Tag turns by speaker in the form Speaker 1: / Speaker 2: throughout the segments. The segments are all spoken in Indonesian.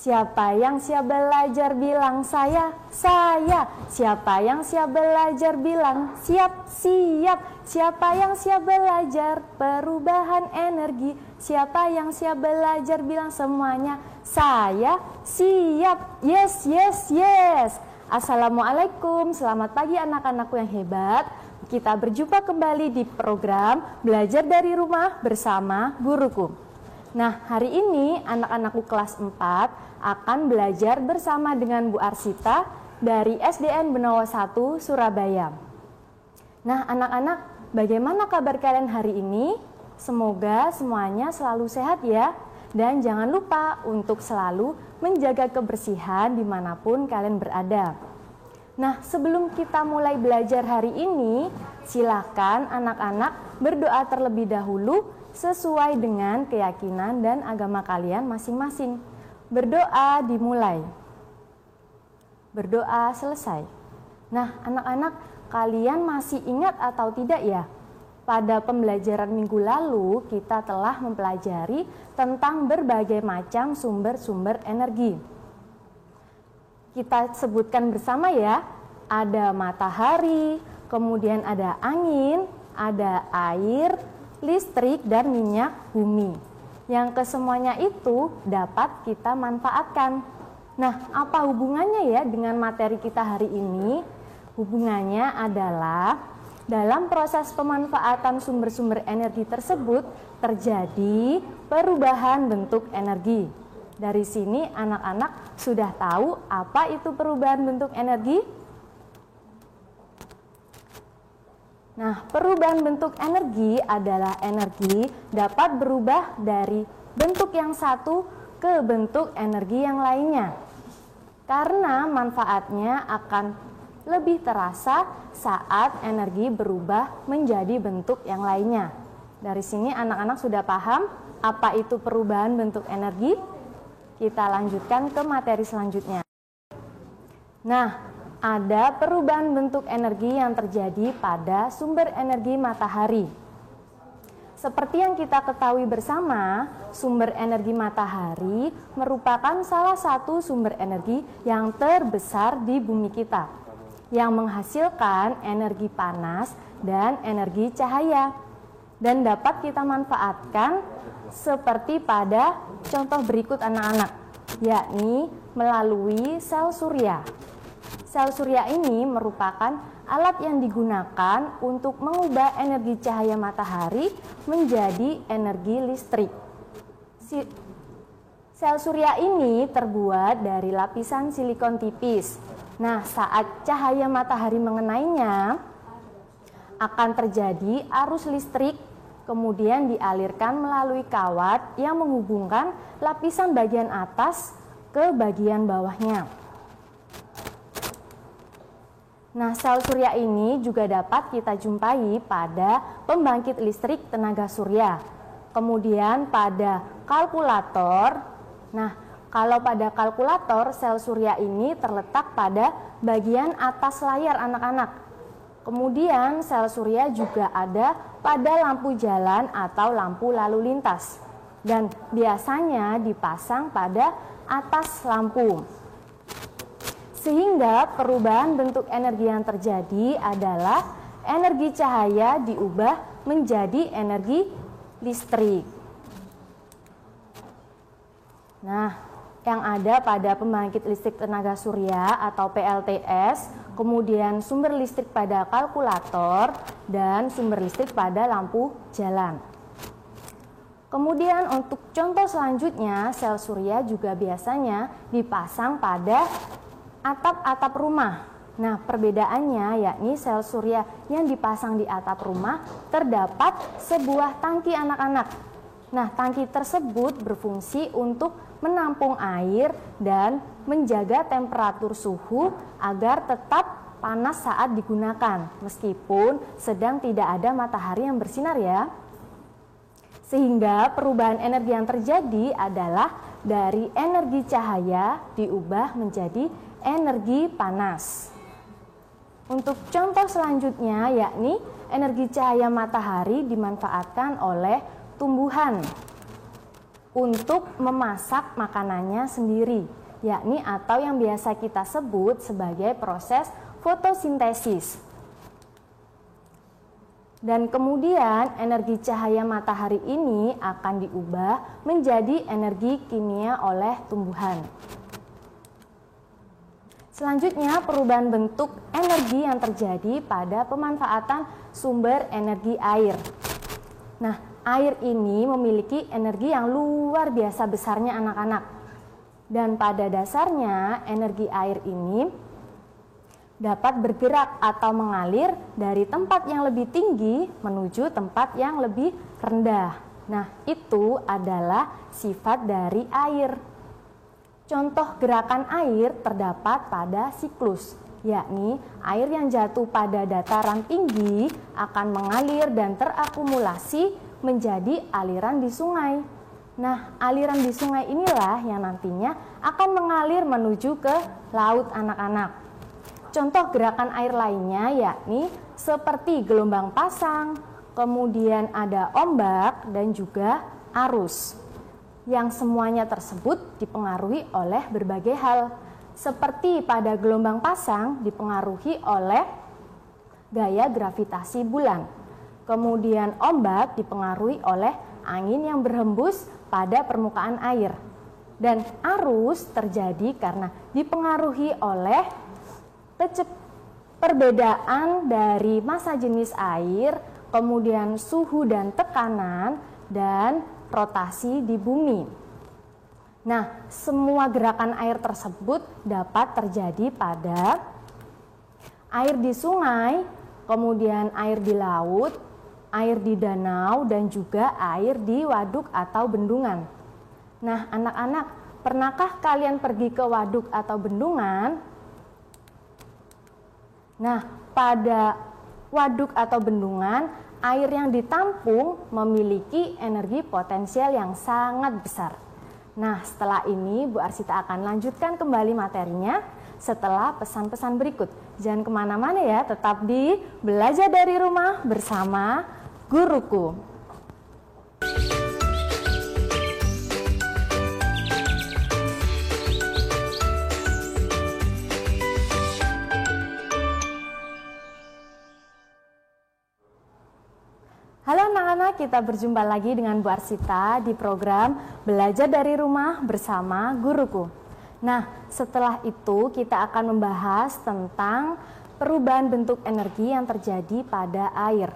Speaker 1: Siapa yang siap belajar bilang saya. Siapa yang siap belajar bilang siap. Siapa yang siap belajar perubahan energi. Siapa yang siap belajar bilang semuanya saya siap. Yes. Assalamualaikum, selamat pagi anak-anakku yang hebat. Kita berjumpa kembali di program Belajar dari Rumah bersama Guruku. Nah, hari ini anak-anakku kelas 4 akan belajar bersama dengan Bu Arsita dari SDN Benowo 1 Surabaya. Nah, anak-anak, bagaimana kabar kalian hari ini? Semoga semuanya selalu sehat ya. Dan jangan lupa untuk selalu menjaga kebersihan dimanapun kalian berada. Nah, sebelum kita mulai belajar hari ini, silakan anak-anak berdoa terlebih dahulu sesuai dengan keyakinan dan agama kalian masing-masing. Berdoa dimulai. Berdoa selesai. Nah, anak-anak, kalian masih ingat atau tidak ya? Pada pembelajaran minggu lalu, kita telah mempelajari tentang berbagai macam sumber-sumber energi. Kita sebutkan bersama ya, ada matahari, kemudian ada angin, ada air, listrik, dan minyak bumi. Yang kesemuanya itu dapat kita manfaatkan. Nah, apa hubungannya ya dengan materi kita hari ini? Hubungannya adalah dalam proses pemanfaatan sumber-sumber energi tersebut terjadi perubahan bentuk energi. Dari sini anak-anak sudah tahu apa itu perubahan bentuk energi? Nah, perubahan bentuk energi adalah energi dapat berubah dari bentuk yang satu ke bentuk energi yang lainnya. Karena manfaatnya akan lebih terasa saat energi berubah menjadi bentuk yang lainnya. Dari sini anak-anak sudah paham apa itu perubahan bentuk energi? Kita lanjutkan ke materi selanjutnya. Nah, ada perubahan bentuk energi yang terjadi pada sumber energi matahari. Seperti yang kita ketahui bersama, sumber energi matahari merupakan salah satu sumber energi yang terbesar di bumi kita, yang menghasilkan energi panas dan energi cahaya, dan dapat kita manfaatkan seperti pada contoh berikut anak-anak, yakni melalui sel surya. Sel surya ini merupakan alat yang digunakan untuk mengubah energi cahaya matahari menjadi energi listrik. Sel surya ini terbuat dari lapisan silikon tipis. Nah, saat cahaya matahari mengenainya, akan terjadi arus listrik, kemudian dialirkan melalui kawat yang menghubungkan lapisan bagian atas ke bagian bawahnya. Nah, sel surya ini juga dapat kita jumpai pada pembangkit listrik tenaga surya. Kemudian pada kalkulator. Nah, kalau pada kalkulator, sel surya ini terletak pada bagian atas layar anak-anak. Kemudian sel surya juga ada pada lampu jalan atau lampu lalu lintas. Dan biasanya dipasang pada atas lampu. Sehingga perubahan bentuk energi yang terjadi adalah energi cahaya diubah menjadi energi listrik. Nah, yang ada pada pembangkit listrik tenaga surya atau PLTS, kemudian sumber listrik pada kalkulator, dan sumber listrik pada lampu jalan. Kemudian untuk contoh selanjutnya, sel surya juga biasanya dipasang pada atap-atap rumah. Nah, perbedaannya yakni sel surya yang dipasang di atap rumah terdapat sebuah tangki anak-anak. Nah, tangki tersebut berfungsi untuk menampung air dan menjaga temperatur suhu agar tetap panas saat digunakan, meskipun sedang tidak ada matahari yang bersinar ya. Sehingga perubahan energi yang terjadi adalah dari energi cahaya diubah menjadi energi panas. Untuk contoh selanjutnya yakni energi cahaya matahari dimanfaatkan oleh tumbuhan. untuk memasak makanannya sendiri, yakni atau yang biasa kita sebut sebagai proses fotosintesis. Dan kemudian energi cahaya matahari ini akan diubah menjadi energi kimia oleh tumbuhan. Selanjutnya, perubahan bentuk energi yang terjadi pada pemanfaatan sumber energi air. Nah, air ini memiliki energi yang luar biasa besarnya anak-anak. Dan pada dasarnya, energi air ini dapat bergerak atau mengalir dari tempat yang lebih tinggi menuju tempat yang lebih rendah. Nah, itu adalah sifat dari air. Contoh gerakan air terdapat pada siklus, yakni air yang jatuh pada dataran tinggi akan mengalir dan terakumulasi menjadi aliran di sungai. Nah, aliran di sungai inilah yang nantinya akan mengalir menuju ke laut anak-anak. Contoh gerakan air lainnya yakni seperti gelombang pasang, kemudian ada ombak dan juga arus. Yang semuanya tersebut dipengaruhi oleh berbagai hal. Seperti pada gelombang pasang dipengaruhi oleh gaya gravitasi bulan. Kemudian ombak dipengaruhi oleh angin yang berhembus pada permukaan air. Dan arus terjadi karena dipengaruhi oleh perbedaan dari massa jenis air, kemudian suhu dan tekanan, dan rotasi di bumi. Nah, semua gerakan air tersebut dapat terjadi pada air di sungai, kemudian air di laut, air di danau, dan juga air di waduk atau bendungan. Nah, anak-anak, pernahkah kalian pergi ke waduk atau bendungan? Nah, pada waduk atau bendungan, air yang ditampung memiliki energi potensial yang sangat besar. Nah, setelah ini Bu Arsita akan lanjutkan kembali materinya setelah pesan-pesan berikut. Jangan kemana-mana ya, tetap di Belajar dari Rumah bersama Guruku. Halo anak-anak, kita berjumpa lagi dengan Bu Arsita di program Belajar dari Rumah bersama Guruku. Nah, setelah itu kita akan membahas tentang perubahan bentuk energi yang terjadi pada air.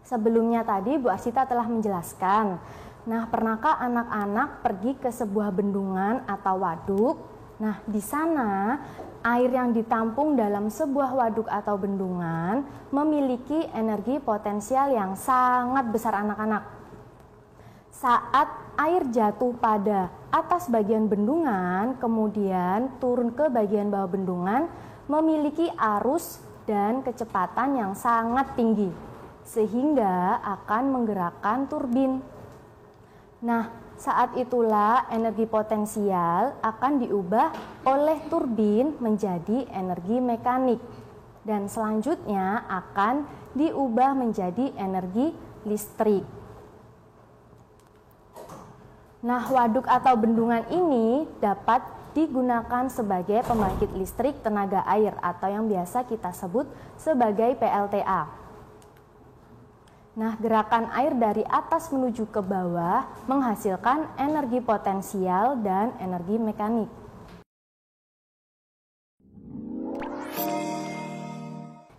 Speaker 1: Sebelumnya tadi Bu Arsita telah menjelaskan. Nah, pernahkah anak-anak pergi ke sebuah bendungan atau waduk? Nah, di sana air yang ditampung dalam sebuah waduk atau bendungan memiliki energi potensial yang sangat besar anak-anak. Saat air jatuh pada atas bagian bendungan, kemudian turun ke bagian bawah bendungan, memiliki arus dan kecepatan yang sangat tinggi, sehingga akan menggerakkan turbin. Nah, saat itulah energi potensial akan diubah oleh turbin menjadi energi mekanik dan selanjutnya akan diubah menjadi energi listrik. Nah, waduk atau bendungan ini dapat digunakan sebagai pembangkit listrik tenaga air atau yang biasa kita sebut sebagai PLTA. Nah, gerakan air dari atas menuju ke bawah menghasilkan energi potensial dan energi mekanik.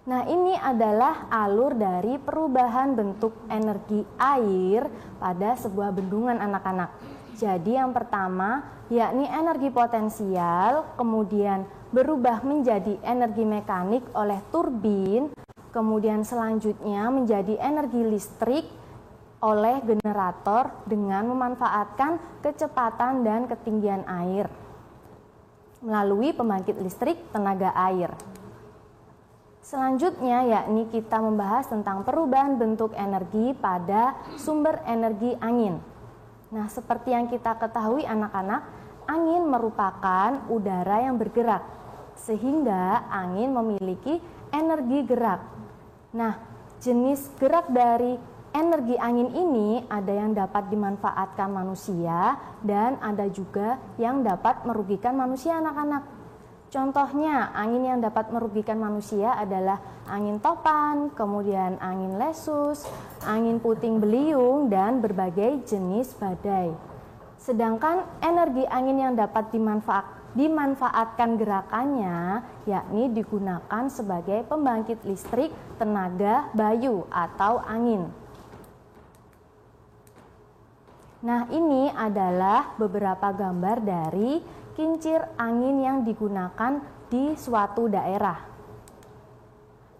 Speaker 1: Nah, ini adalah alur dari perubahan bentuk energi air pada sebuah bendungan anak-anak. Jadi yang pertama yakni energi potensial, kemudian berubah menjadi energi mekanik oleh turbin, kemudian selanjutnya menjadi energi listrik oleh generator dengan memanfaatkan kecepatan dan ketinggian air melalui pembangkit listrik tenaga air. Selanjutnya yakni kita membahas tentang perubahan bentuk energi pada sumber energi angin. Nah, seperti yang kita ketahui anak-anak, angin merupakan udara yang bergerak, sehingga angin memiliki energi gerak. Nah, jenis gerak dari energi angin ini ada yang dapat dimanfaatkan manusia dan ada juga yang dapat merugikan manusia, anak-anak. Contohnya, angin yang dapat merugikan manusia adalah angin topan, kemudian angin lesus, angin puting beliung, dan berbagai jenis badai. Sedangkan energi angin yang dapat dimanfaatkan gerakannya, yakni digunakan sebagai pembangkit listrik tenaga bayu atau angin. Nah, ini adalah beberapa gambar dari kincir angin yang digunakan di suatu daerah.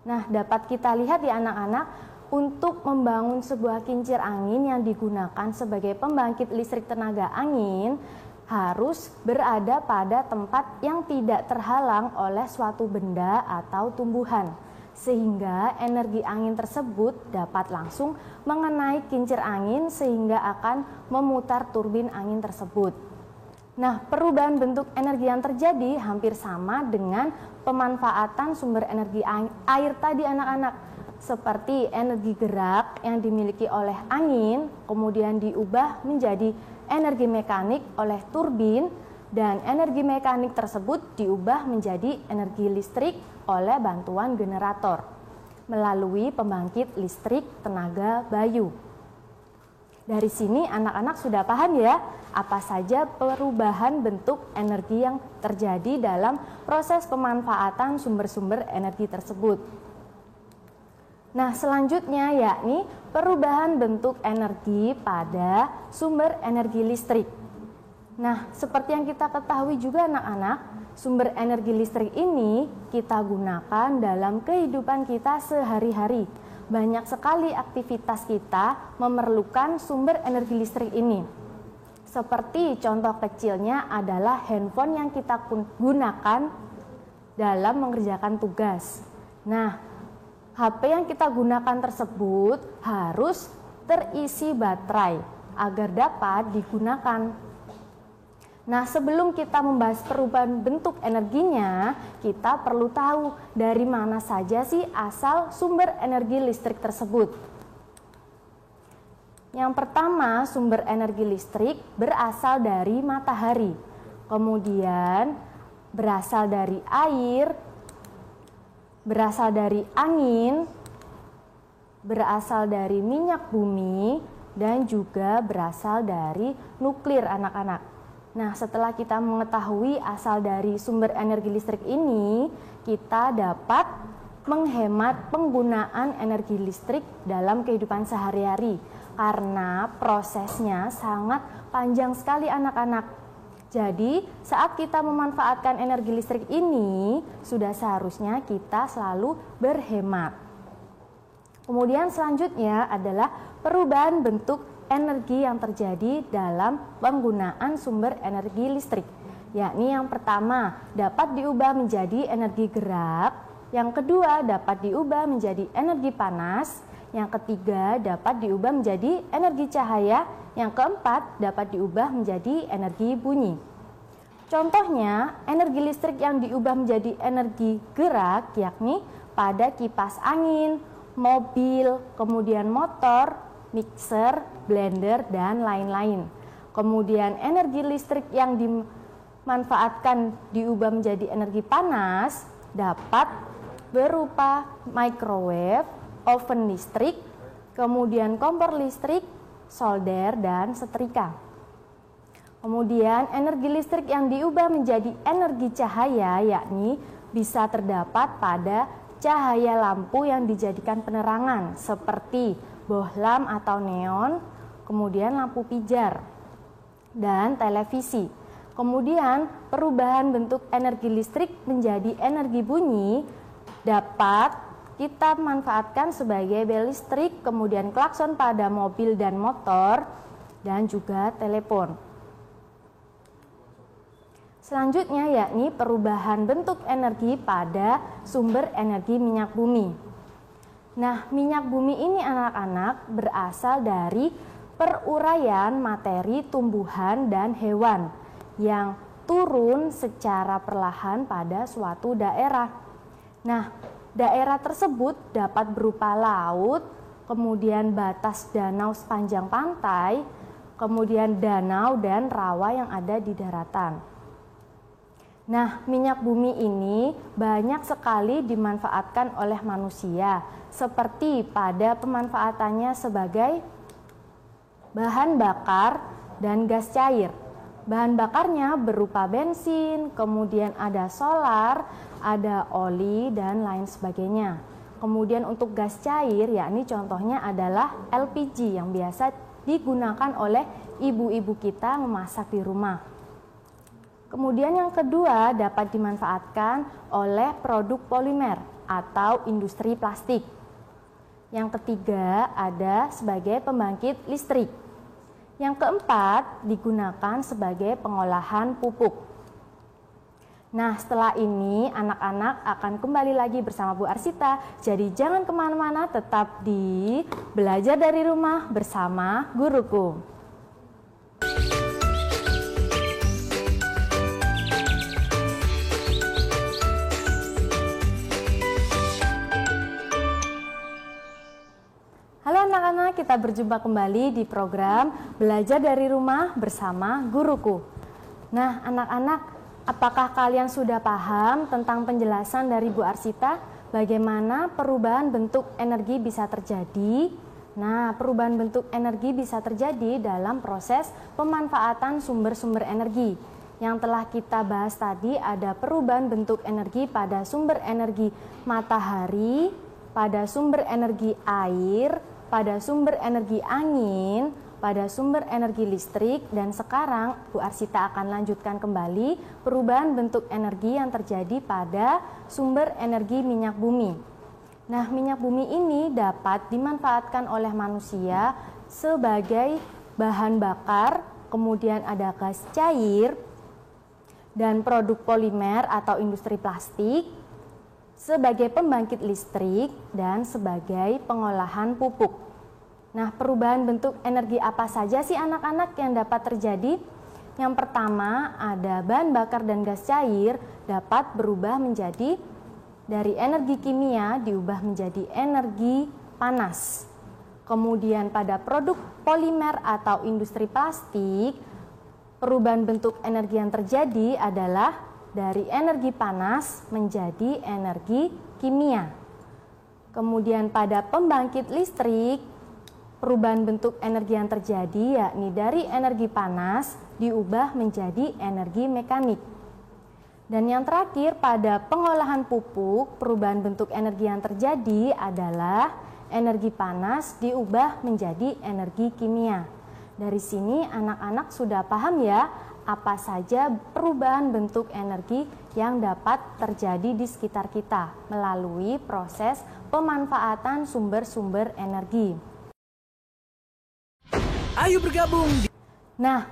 Speaker 1: Nah, dapat kita lihat ya anak-anak, untuk membangun sebuah kincir angin yang digunakan sebagai pembangkit listrik tenaga angin harus berada pada tempat yang tidak terhalang oleh suatu benda atau tumbuhan, sehingga energi angin tersebut dapat langsung mengenai kincir angin sehingga akan memutar turbin angin tersebut. Nah, perubahan bentuk energi yang terjadi hampir sama dengan pemanfaatan sumber energi air tadi anak-anak, seperti energi gerak yang dimiliki oleh angin kemudian diubah menjadi energi mekanik oleh turbin, dan energi mekanik tersebut diubah menjadi energi listrik oleh bantuan generator melalui pembangkit listrik tenaga bayu. Dari sini anak-anak sudah paham ya apa saja perubahan bentuk energi yang terjadi dalam proses pemanfaatan sumber-sumber energi tersebut. Nah, selanjutnya yakni perubahan bentuk energi pada sumber energi listrik. Nah, seperti yang kita ketahui juga anak-anak, sumber energi listrik ini kita gunakan dalam kehidupan kita sehari-hari. Banyak sekali aktivitas kita memerlukan sumber energi listrik ini. Seperti contoh kecilnya adalah handphone yang kita gunakan dalam mengerjakan tugas. Nah, HP yang kita gunakan tersebut harus terisi baterai agar dapat digunakan. Nah, sebelum kita membahas perubahan bentuk energinya, kita perlu tahu dari mana saja sih asal sumber energi listrik tersebut. Yang pertama, sumber energi listrik berasal dari matahari, kemudian berasal dari air, berasal dari angin, berasal dari minyak bumi, dan juga berasal dari nuklir anak-anak. Nah, setelah kita mengetahui asal dari sumber energi listrik ini, kita dapat menghemat penggunaan energi listrik dalam kehidupan sehari-hari karena prosesnya sangat panjang sekali anak-anak. Jadi, saat kita memanfaatkan energi listrik ini, sudah seharusnya kita selalu berhemat. Kemudian selanjutnya adalah perubahan bentuk energi yang terjadi dalam penggunaan sumber energi listrik. Yakni yang pertama dapat diubah menjadi energi gerak, yang kedua dapat diubah menjadi energi panas, yang ketiga dapat diubah menjadi energi cahaya, yang keempat dapat diubah menjadi energi bunyi. Contohnya, energi listrik yang diubah menjadi energi gerak yakni pada kipas angin, mobil, kemudian motor, mixer, blender, dan lain-lain. Kemudian energi listrik yang dimanfaatkan diubah menjadi energi panas dapat berupa microwave, oven listrik, kemudian kompor listrik, solder, dan setrika. Kemudian energi listrik yang diubah menjadi energi cahaya yakni bisa terdapat pada cahaya lampu yang dijadikan penerangan seperti bohlam atau neon, kemudian lampu pijar, dan televisi. Kemudian perubahan bentuk energi listrik menjadi energi bunyi dapat kita manfaatkan sebagai bel listrik, kemudian klakson pada mobil dan motor, dan juga telepon. Selanjutnya yakni perubahan bentuk energi pada sumber energi minyak bumi. Nah, minyak bumi ini anak-anak berasal dari peruraian materi tumbuhan dan hewan yang turun secara perlahan pada suatu daerah. Nah, daerah tersebut dapat berupa laut, kemudian batas danau sepanjang pantai, kemudian danau dan rawa yang ada di daratan. Nah, minyak bumi ini banyak sekali dimanfaatkan oleh manusia, seperti pada pemanfaatannya sebagai bahan bakar dan gas cair. Bahan bakarnya berupa bensin, kemudian ada solar, ada oli, dan lain sebagainya. Kemudian untuk gas cair, yakni contohnya adalah LPG yang biasa digunakan oleh ibu-ibu kita memasak di rumah. Kemudian yang kedua dapat dimanfaatkan oleh produk polimer atau industri plastik. Yang ketiga ada sebagai pembangkit listrik. Yang keempat digunakan sebagai pengolahan pupuk. Nah, setelah ini anak-anak akan kembali lagi bersama Bu Arsita. Jadi jangan kemana-mana, tetap di Belajar dari Rumah bersama Guruku. Halo anak-anak, kita berjumpa kembali di program Belajar dari Rumah bersama Guruku. Nah, anak-anak, apakah kalian sudah paham tentang penjelasan dari Bu Arsita bagaimana perubahan bentuk energi bisa terjadi? Nah, perubahan bentuk energi bisa terjadi dalam proses pemanfaatan sumber-sumber energi. Yang telah kita bahas tadi ada perubahan bentuk energi pada sumber energi matahari, pada sumber energi air, pada sumber energi angin, pada sumber energi listrik, dan sekarang Bu Arsita akan lanjutkan kembali perubahan bentuk energi yang terjadi pada sumber energi minyak bumi. Nah, minyak bumi ini dapat dimanfaatkan oleh manusia sebagai bahan bakar, kemudian ada gas cair, dan produk polimer atau industri plastik, sebagai pembangkit listrik, dan sebagai pengolahan pupuk. Nah, perubahan bentuk energi apa saja sih anak-anak yang dapat terjadi? Yang pertama, ada bahan bakar dan gas cair dapat berubah menjadi dari energi kimia diubah menjadi energi panas. Kemudian pada produk polimer atau industri plastik, perubahan bentuk energi yang terjadi adalah dari energi panas menjadi energi kimia. Kemudian pada pembangkit listrik, perubahan bentuk energi yang terjadi yakni dari energi panas diubah menjadi energi mekanik. Dan yang terakhir pada pengolahan pupuk, perubahan bentuk energi yang terjadi adalah energi panas diubah menjadi energi kimia. Dari sini anak-anak sudah paham ya apa saja perubahan bentuk energi yang dapat terjadi di sekitar kita melalui proses pemanfaatan sumber-sumber energi.
Speaker 2: Ayo bergabung.
Speaker 1: Nah,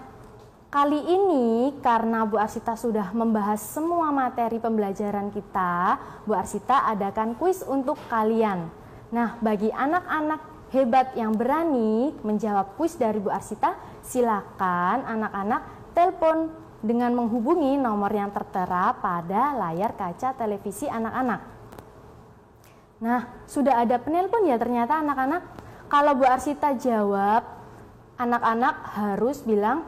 Speaker 1: kali ini karena Bu Arsita sudah membahas semua materi pembelajaran kita, Bu Arsita adakan kuis untuk kalian. Nah, bagi anak-anak hebat yang berani menjawab kuis dari Bu Arsita, silakan anak-anak telepon dengan menghubungi nomor yang tertera pada layar kaca televisi anak-anak. Nah, sudah ada penelpon ya ternyata anak-anak. Kalau Bu Arsita jawab, anak-anak harus bilang,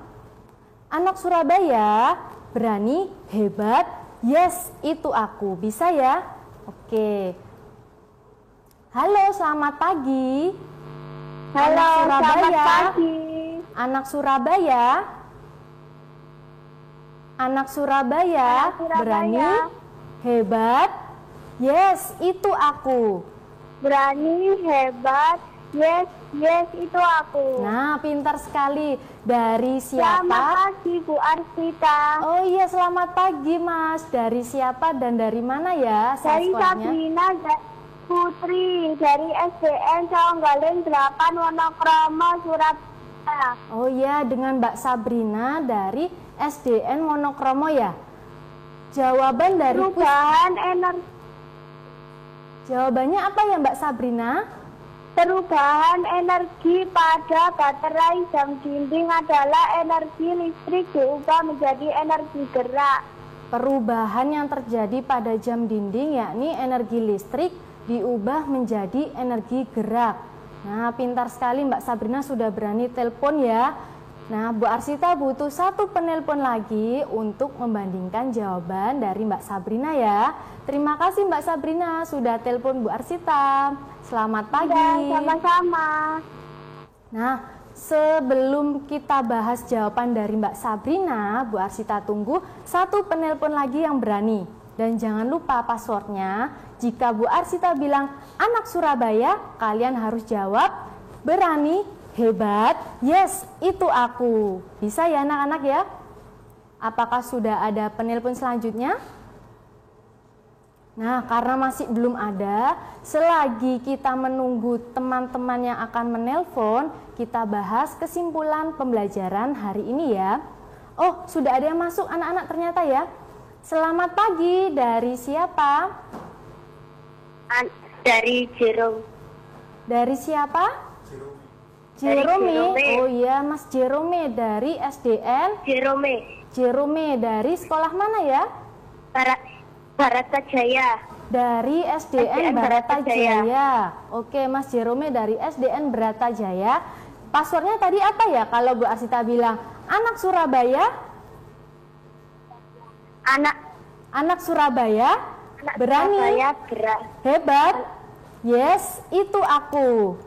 Speaker 1: anak Surabaya, berani, hebat, yes, itu aku. Bisa ya? Oke. Halo, selamat pagi.
Speaker 3: Halo, selamat pagi.
Speaker 1: Anak Surabaya. Anak Surabaya, berani, hebat, yes, itu aku.
Speaker 3: Berani, hebat, yes, yes, itu aku.
Speaker 1: Nah, pintar sekali. Dari siapa?
Speaker 3: Selamat pagi, Bu Arsita.
Speaker 1: Oh iya, selamat pagi, Mas. Dari siapa dan dari mana ya?
Speaker 3: Dari Sabrina Putri, dari SDN Saunggaling 8 Wonokromo, Surabaya.
Speaker 1: Oh iya, dengan Mbak Sabrina dari SDN Wonokromo ya? Jawaban dari
Speaker 3: perubahan energi.
Speaker 1: Jawabannya apa ya Mbak Sabrina?
Speaker 3: Perubahan energi pada baterai jam dinding adalah energi listrik diubah menjadi energi gerak.
Speaker 1: Perubahan yang terjadi pada jam dinding yakni energi listrik diubah menjadi energi gerak. Nah, pintar sekali Mbak Sabrina sudah berani telepon ya. Nah, Bu Arsita butuh satu penelpon lagi untuk membandingkan jawaban dari Mbak Sabrina ya. Terima kasih Mbak Sabrina sudah telepon Bu Arsita. Selamat pagi.
Speaker 3: Ya, sama-sama.
Speaker 1: Nah, sebelum kita bahas jawaban dari Mbak Sabrina, Bu Arsita tunggu satu penelpon lagi yang berani. Dan jangan lupa passwordnya. Jika Bu Arsita bilang anak Surabaya, kalian harus jawab berani, hebat, yes, itu aku. Bisa ya anak-anak ya? Apakah sudah ada penelpon selanjutnya? Nah, karena masih belum ada, selagi kita menunggu teman-teman yang akan menelpon, kita bahas kesimpulan pembelajaran hari ini ya. Oh, sudah ada yang masuk anak-anak ternyata ya. Selamat pagi, dari siapa?
Speaker 3: Dari Jerome.
Speaker 1: Dari siapa? Jerome. Oh iya, Mas Jerome dari SDN. Jerome dari sekolah mana ya?
Speaker 3: Baratajaya.
Speaker 1: Dari SDN Baratajaya. Oke, Mas Jerome dari SDN Baratajaya. Passwordnya tadi apa ya? Kalau Bu Arsita bilang anak Surabaya. Anak Surabaya. Berani.
Speaker 3: Surabaya gerak.
Speaker 1: Hebat. Yes, itu aku.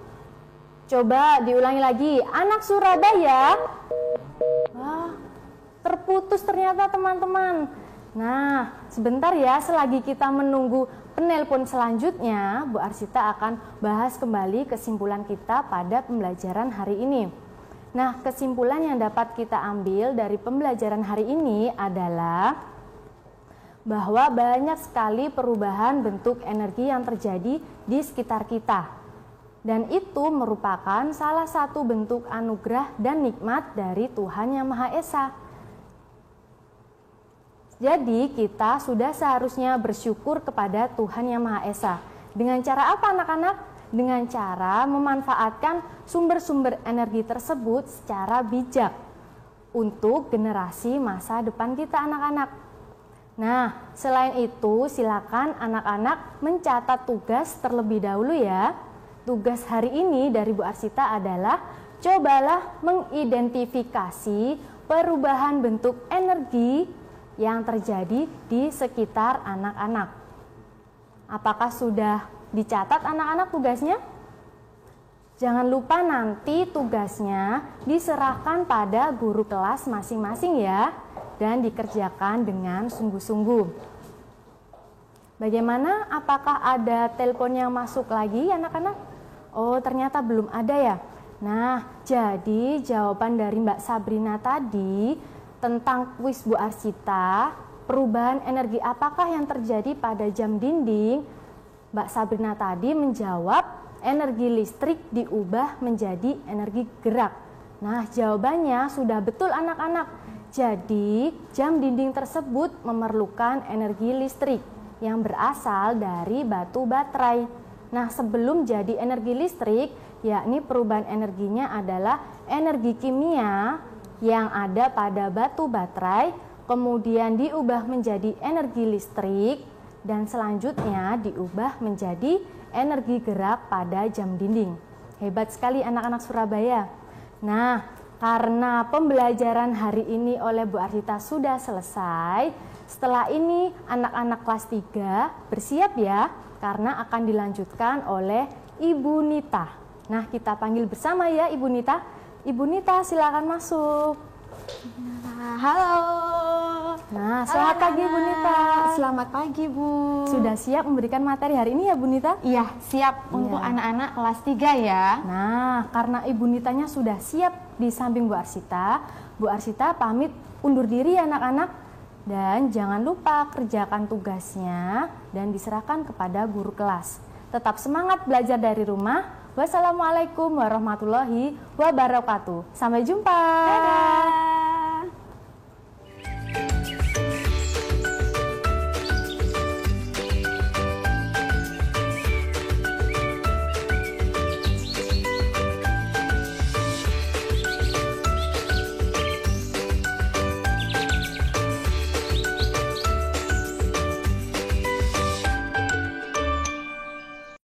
Speaker 1: Coba diulangi lagi. Anak Surabaya. Wah, terputus ternyata teman-teman. Nah, sebentar ya, selagi kita menunggu penelpon selanjutnya, Bu Arsita akan bahas kembali kesimpulan kita pada pembelajaran hari ini. Nah, kesimpulan yang dapat kita ambil dari pembelajaran hari ini adalah bahwa banyak sekali perubahan bentuk energi yang terjadi di sekitar kita. Dan itu merupakan salah satu bentuk anugerah dan nikmat dari Tuhan Yang Maha Esa. Jadi kita sudah seharusnya bersyukur kepada Tuhan Yang Maha Esa. Dengan cara apa anak-anak? Dengan cara memanfaatkan sumber-sumber energi tersebut secara bijak untuk generasi masa depan kita anak-anak. Nah, selain itu silakan anak-anak mencatat tugas terlebih dahulu ya. Tugas hari ini dari Bu Arsita adalah cobalah mengidentifikasi perubahan bentuk energi yang terjadi di sekitar anak-anak. Apakah sudah dicatat anak-anak tugasnya? Jangan lupa nanti tugasnya diserahkan pada guru kelas masing-masing ya, dan dikerjakan dengan sungguh-sungguh. Bagaimana? Apakah ada telepon yang masuk lagi anak-anak? Oh, ternyata belum ada ya. Nah, jadi jawaban dari Mbak Sabrina tadi tentang kuis Bu Arsita, perubahan energi apakah yang terjadi pada jam dinding? Mbak Sabrina tadi menjawab energi listrik diubah menjadi energi gerak. Nah, jawabannya sudah betul anak-anak. Jadi, jam dinding tersebut memerlukan energi listrik yang berasal dari batu baterai. Nah, sebelum jadi energi listrik, yakni perubahan energinya adalah energi kimia yang ada pada batu baterai, kemudian diubah menjadi energi listrik, dan selanjutnya diubah menjadi energi gerak pada jam dinding. Hebat sekali anak-anak Surabaya. Nah, karena pembelajaran hari ini oleh Bu Arsita sudah selesai, setelah ini anak-anak kelas 3 bersiap ya, karena akan dilanjutkan oleh Ibu Nita. Nah, kita panggil bersama ya Ibu Nita. Ibu Nita silakan masuk.
Speaker 2: Halo.
Speaker 1: Nah, selamat pagi Bu Nita.
Speaker 2: Selamat pagi Bu.
Speaker 1: Sudah siap memberikan materi hari ini ya Bu Nita?
Speaker 2: Iya, siap untuk anak-anak kelas 3 ya.
Speaker 1: Nah, karena Ibu Nitanya sudah siap di samping Bu Arsita pamit undur diri ya anak-anak. Dan jangan lupa kerjakan tugasnya dan diserahkan kepada guru kelas. Tetap semangat belajar dari rumah. Wassalamualaikum warahmatullahi wabarakatuh. Sampai jumpa.
Speaker 2: Dadah.